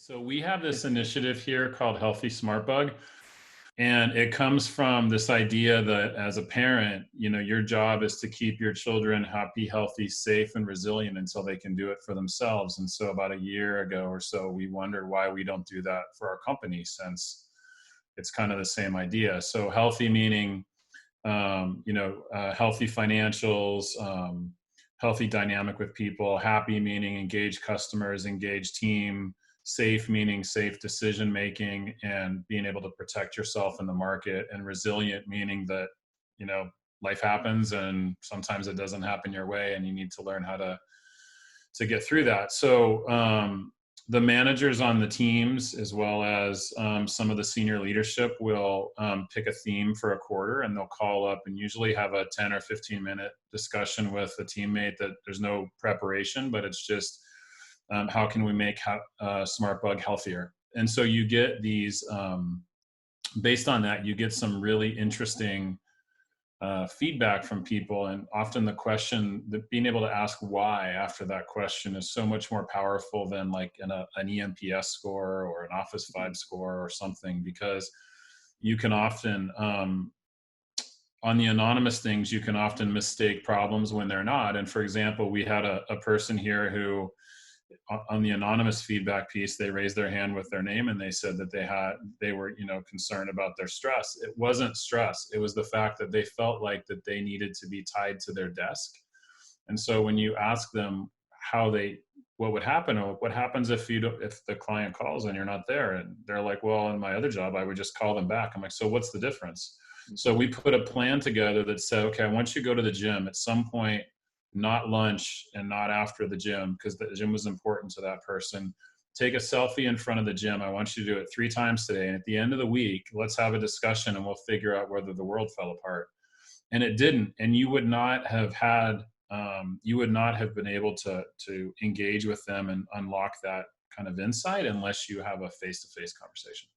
So we have this initiative here called Healthy Smart Bug, and it comes from this idea that as a parent, your job is to keep your children happy, healthy, safe, and resilient until they can do it for themselves. And so about a year ago or so, we wondered why we don't do that for our company, since it's kind of the same idea. So healthy meaning, healthy financials, healthy dynamic with people, happy meaning engaged customers, engaged team, safe meaning safe decision making and being able to protect yourself in the market, and resilient meaning that, you know, life happens and sometimes it doesn't happen your way and you need to learn how to get through that. So the managers on the teams, as well as some of the senior leadership, will pick a theme for a quarter, and they'll call up and usually have a 10 or 15-minute discussion with a teammate that there's no preparation, but it's just how can we make SmartBug healthier? And so you get these, based on that, you get some really interesting feedback from people. And often the question, that being able to ask why after that question is so much more powerful than like an EMPS score or an Office 5 score or something, because you can often, on the anonymous things, you can often mistake problems when they're not. And for example, we had a person here who, on the anonymous feedback piece, they raised their hand with their name and they said that they were, concerned about their stress. It wasn't stress. It was the fact that they felt like that they needed to be tied to their desk. And so when you ask them what would happen, or what happens if if the client calls and you're not there, and they're like, well, in my other job, I would just call them back. I'm like, so what's the difference? So we put a plan together that said, okay, I want you to go to the gym at some point, not lunch and not after the gym, because the gym was important to that person. Take a selfie in front of the gym. I want you to do it 3 times today. And at the end of the week, let's have a discussion and we'll figure out whether the world fell apart. And it didn't. And you would not have been able to engage with them and unlock that kind of insight unless you have a face-to-face conversation.